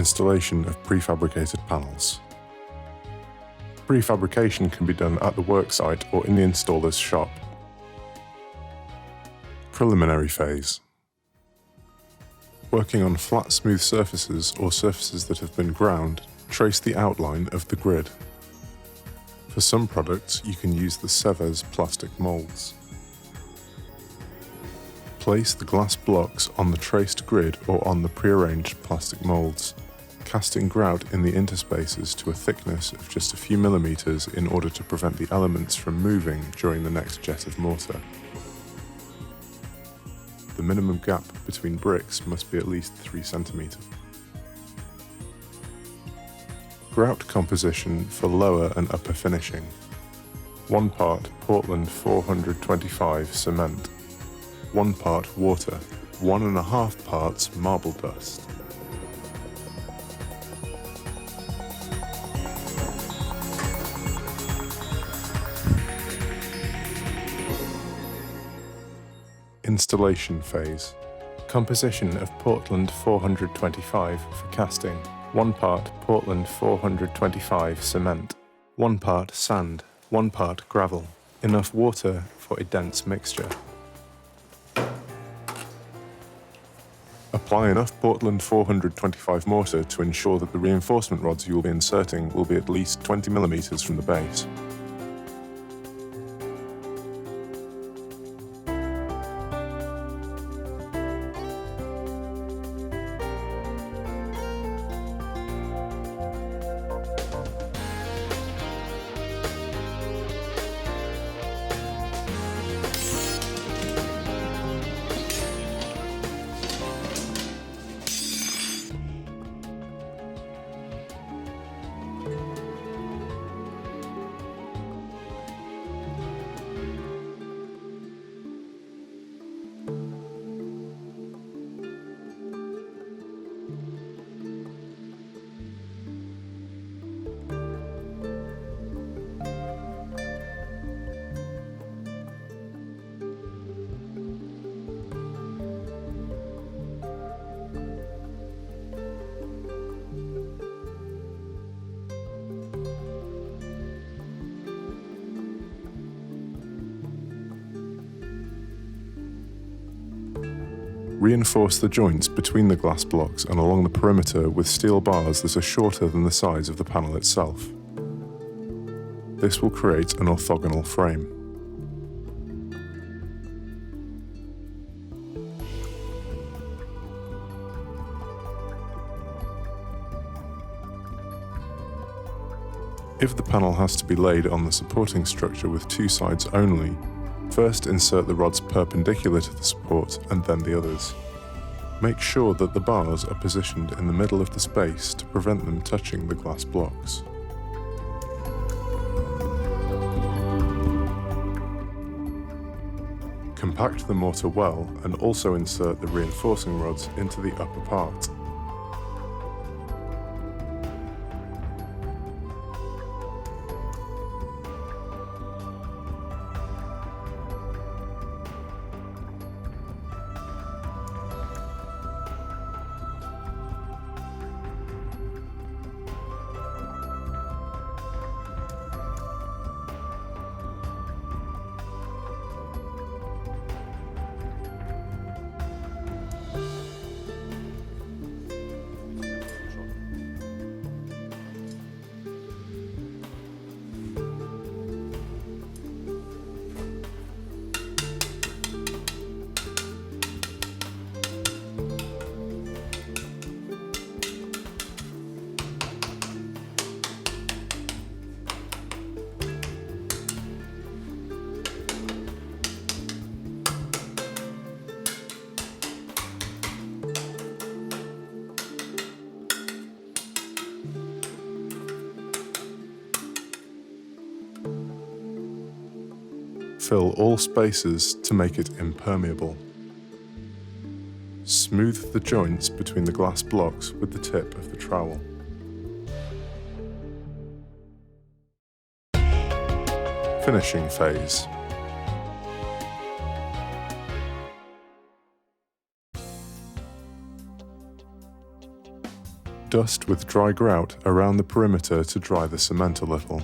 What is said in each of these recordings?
installation of prefabricated panels. Prefabrication can be done at the worksite or in the installer's shop. Preliminary phase. Working on flat, smooth surfaces or surfaces that have been ground, trace the outline of the grid. For some products, you can use the Seves plastic moulds. Place the glass blocks on the traced grid or on the prearranged plastic moulds, casting grout in the interspaces to a thickness of just a few millimeters in order to prevent the elements from moving during the next jet of mortar. The minimum gap between bricks must be at least 3 centimeters. Grout composition for lower and upper finishing. 1 part Portland 425 cement, 1 part water, 1.5 parts marble dust. Installation phase. Composition of Portland 425 for casting. 1 part Portland 425 cement, 1 part sand, 1 part gravel. Enough water for a dense mixture. Apply enough Portland 425 mortar to ensure that the reinforcement rods you will be inserting will be at least 20 millimeters from the base. Reinforce the joints between the glass blocks and along the perimeter with steel bars that are shorter than the size of the panel itself. This will create an orthogonal frame. If the panel has to be laid on the supporting structure with 2 sides only, first insert the rods perpendicular to the support and then the others. Make sure that the bars are positioned in the middle of the space to prevent them touching the glass blocks. Compact the mortar well and also insert the reinforcing rods into the upper part. Fill all spaces to make it impermeable. Smooth the joints between the glass blocks with the tip of the trowel. Finishing phase. Dust with dry grout around the perimeter to dry the cement a little.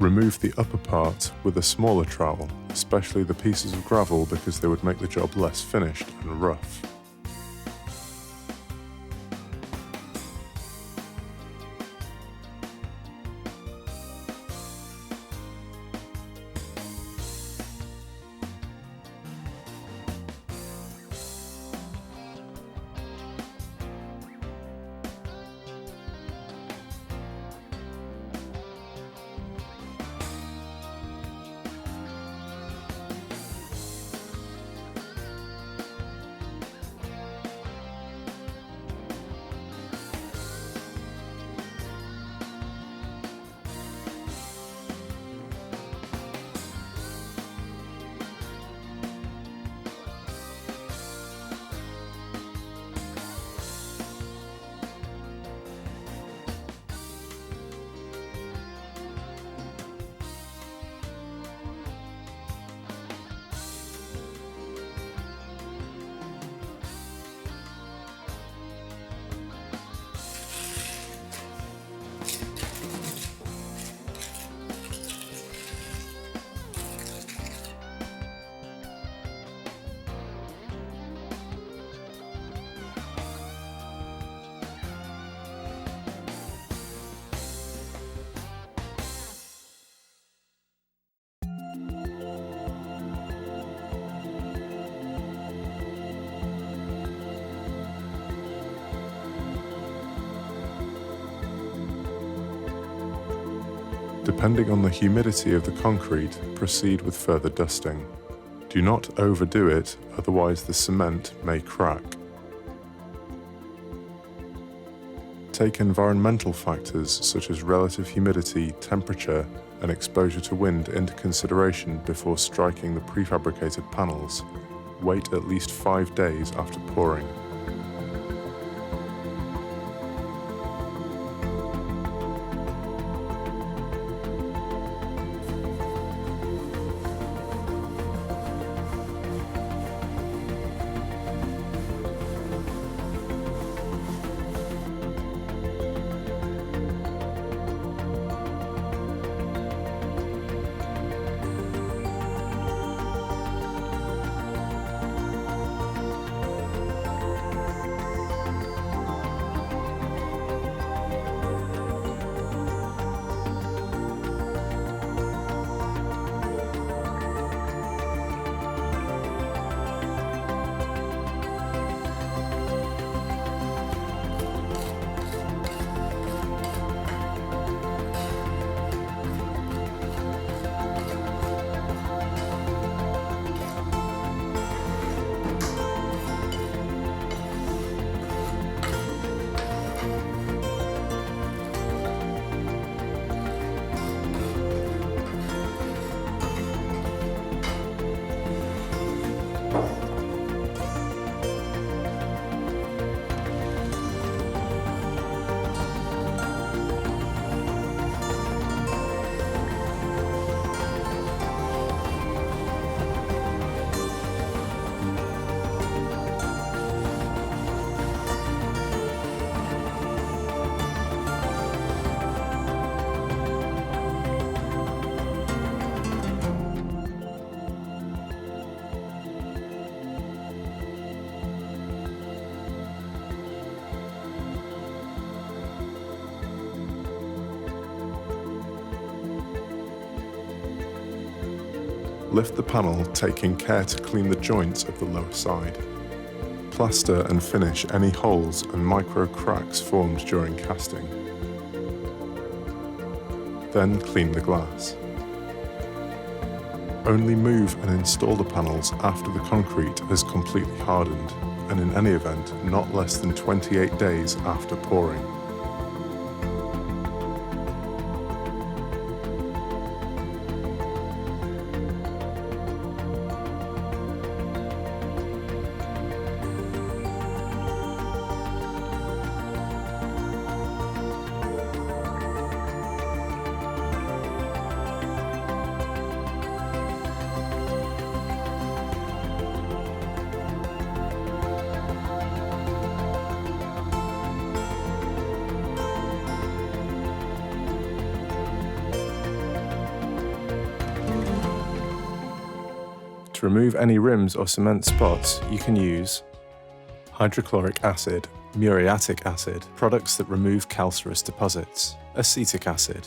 Remove the upper part with a smaller trowel, especially the pieces of gravel, because they would make the job less finished and rough. Depending on the humidity of the concrete, proceed with further dusting. Do not overdo it, otherwise the cement may crack. Take environmental factors such as relative humidity, temperature, and exposure to wind into consideration before striking the prefabricated panels. Wait at least 5 days after pouring. Lift the panel, taking care to clean the joints of the lower side. Plaster and finish any holes and micro cracks formed during casting. Then clean the glass. Only move and install the panels after the concrete has completely hardened, and in any event, not less than 28 days after pouring. To remove any rims or cement spots, you can use hydrochloric acid, muriatic acid, products that remove calcareous deposits, acetic acid,